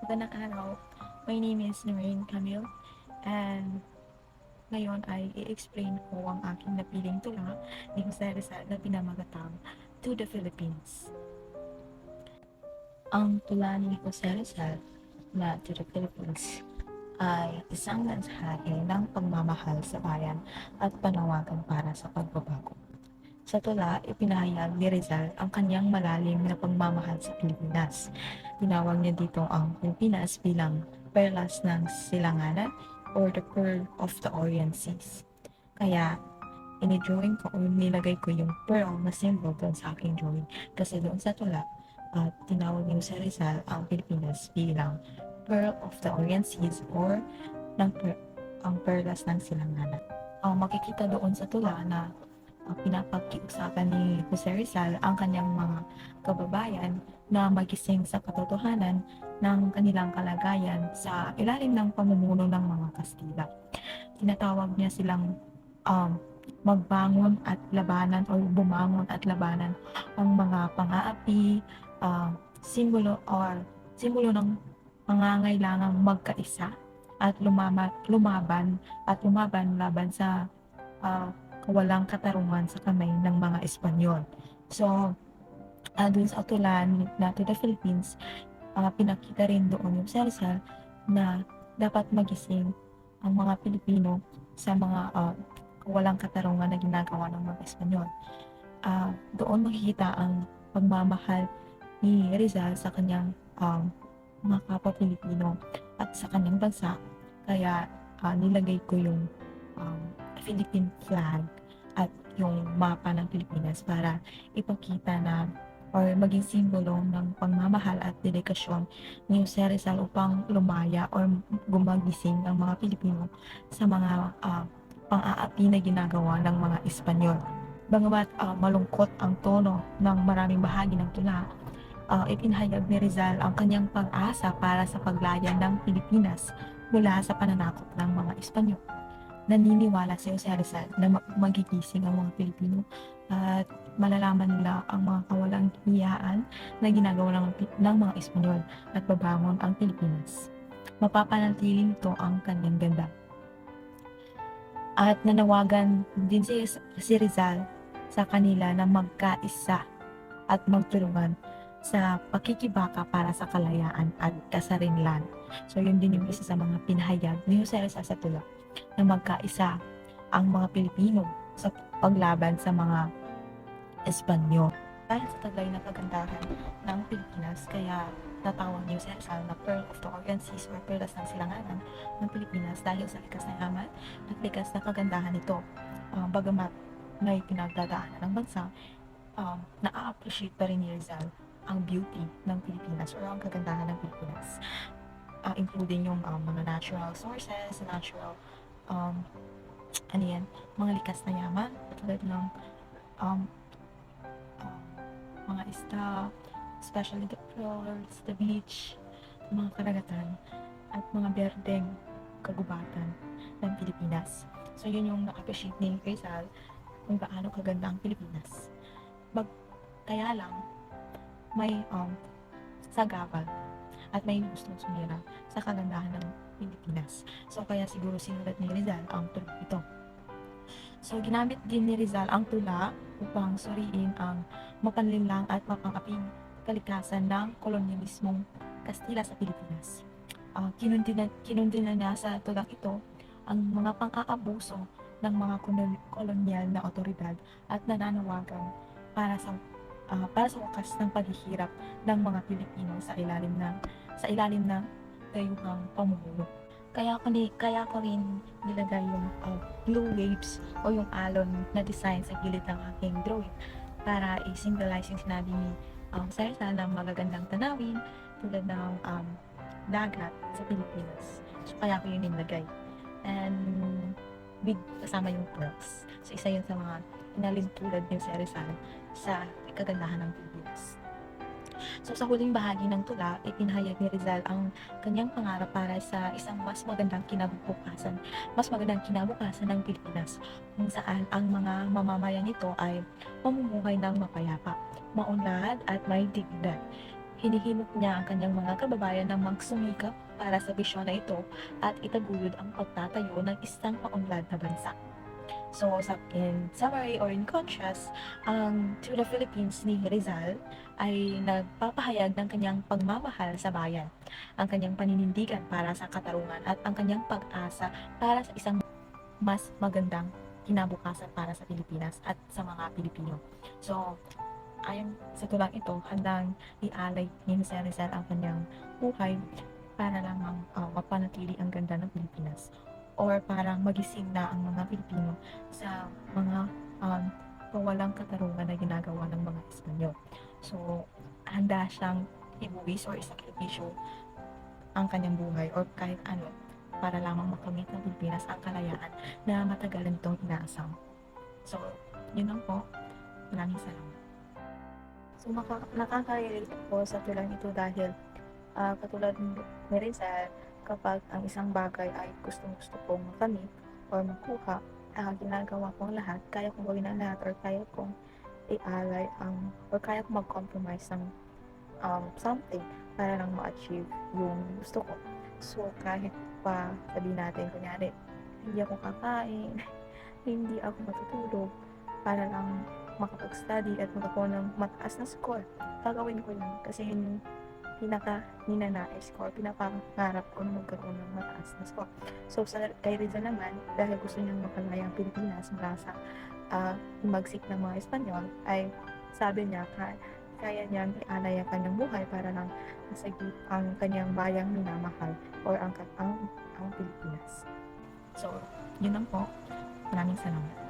Magandang araw. My name is Noreen Camille and ngayon ay i-explain ko ang aking napiling tula ni Jose Rizal na pinamagatang To the Philippines. Ang tula ni Jose Rizal na To the Philippines ay isang mensahe ng pagmamahal sa bayan at panawagan para sa pagbabago. Sa tula, ipinahayag ni Rizal ang kanyang malalim na pagmamahal sa Pilipinas. Tinawag niya dito ang Pilipinas bilang Perlas ng Silanganan or the Pearl of the Orient Seas. Kaya, ini-drawing ko o nilagay ko yung pearl na symbol doon sa aking drawing. Kasi doon sa tula, tinawag ni Jose Rizal ang Pilipinas bilang Pearl of the Orient Seas or ang Perlas ng Silanganan. Makikita doon sa tula na pinapag-iusapan ni Jose Rizal ang kanyang mga kababayan na magising sa katotohanan ng kanilang kalagayan sa ilalim ng pamumuno ng mga Kastila. Tinatawag niya silang magbangon at labanan o bumangon at labanan ang mga pang-aapi, simbolo ng pangangailangang magkaisa at lumaban laban sa walang katarungan sa kamay ng mga Espanyol. So, dun sa utulan na To the Philippines, pinakita rin doon yung Rizal na dapat magising ang mga Pilipino sa mga walang katarungan na ginagawa ng mga Espanyol. Doon makikita ang pagmamahal ni Rizal sa kanyang mga kapwa Pilipino at sa kanyang bansa. Kaya nilagay ko yung Philippine flag at yung mapa ng Pilipinas para ipakita na or maging simbolo ng pagmamahal at dedikasyon ni Jose Rizal upang lumaya or gumagising ang mga Pilipino sa mga pang-aapi na ginagawa ng mga Espanyol. Bagamat malungkot ang tono ng maraming bahagi ng tula, ipinahayag ni Rizal ang kanyang pag-asa para sa paglaya ng Pilipinas mula sa pananakop ng mga Espanyol. Naniniwala si Jose Rizal na magigising ang mga Pilipino at malalaman nila ang mga kawalang hiyaan na ginagawa ng mga Espanyol at babangon ang Pilipinas. Mapapanatili nito ang kanyang ganda. At nanawagan din si Rizal sa kanila na magkaisa at magtulungan sa pakikibaka para sa kalayaan at kasarinlan. So yun din yung isa sa mga pinahayag ni Jose Rizal sa tula na magkaisa ang mga Pilipino sa paglaban sa mga Espanyol. Dahil sa taglay na kagandahan ng Pilipinas, kaya natawag ni Jose Rizal na Pearl of the Orient Seas or Perlas ng Silanganan ng Pilipinas dahil sa likas na yaman at likas na kagandahan nito. Bagamat may pinagdadaanan ng bansa, na-appreciate pa rin ni Rizal ang beauty ng Pilipinas or ang kagandahan ng Pilipinas. Including yung mga natural sources, natural mga likas na yaman tulad ng mga isda, especially the fjords, the beach, mga karagatan at mga berdeng kagubatan ng Pilipinas. So yun yung na-appreciate ni Rizal kung gaano kaganda ang Pilipinas. Kaya lang may sagabal at may gustong sumira sa kagandahan ng Pilipinas. So kaya siguro sinulat ni Rizal ang tula ito. So ginamit din ni Rizal ang tula upang suriin ang mapanlinlang at mapang-aping kalikasan ng kolonyalismong Kastila sa Pilipinas. Kinundina niya sa tulang ito ang mga pang-aabuso ng mga kolonyal na otoridad at nananawagan para sa wakas ng paghihirap ng mga Pilipino sa ilalim ng dayuhang pamumuno. Kaya ko rin nilagay yung blue waves o yung alon na design sa gilid ng aking drawing para i-symbolize yung sinabi ni Rizal ng magagandang tanawin tulad ng dagat sa Pilipinas. So kaya ko yun nilagay. And kasama yung pearls. So isa yun sa mga inalim tulad ni Rizal sa kagandahan ng Pilipinas. So sa huling bahagi ng tula, ipinahayag ni Rizal ang kanyang pangarap para sa isang mas magandang kinabukasan ng Pilipinas, kung saan ang mga mamamayan nito ay mamumuhay ng mapayapa, maunlad at may dignidad. hinihimok niya ang kanyang mga kababayan na magsumikap para sa bisyon na ito at itaguyod ang pagtatayo ng isang maunlad na bansa. So, in summary or in contrast, ang To the Philippines ni Rizal ay nagpapahayag ng kanyang pagmamahal sa bayan, ang kanyang paninindigan para sa katarungan at ang kanyang pag-asa para sa isang mas magandang kinabukasan para sa Pilipinas at sa mga Pilipino. So, ayon sa tulang ito, handang ialay ni Jose Rizal ang kanyang buhay para lamang mapanatili ang ganda ng Pilipinas or parang magising na ang mga Pilipino sa mga kawalang katarungan na ginagawa ng mga Espanyol. So, handa siyang ibuwis or isakripisyo ang kanyang buhay or kahit ano para lamang makamit ng Pilipinas ang kalayaan na matagal nitong inaasam. So, yun lang po. Maraming salamat. So, nakaka-relate po sa tulang ito dahil katulad ni Rizal, kapag ang isang bagay ay gustong-gusto kong makamit or makuha, ginagawa ko ang lahat, kaya kong gawin ang lahat or kaya kong ialay or kaya kong mag-compromise ng something para lang ma-achieve yung gusto ko. So, kahit pa sabihin natin, kunyari, hindi ako kakain, hindi ako matutulog, para lang makapag-study at magkakuha ng mataas na score, gagawin ko yun kasi yun yung ninanais ko or pinapangarap ko na magkaroon ng mataas na score. So, kay Rizal naman, dahil gusto niyang makalaya ang Pilipinas mula sa magsik ng mga Espanyol, ay sabi niya, kaya niyang ialay ang kanyang buhay para lang masagip ang kanyang bayang minamahal or ang Pilipinas. So, yun lang po. Maraming salamat.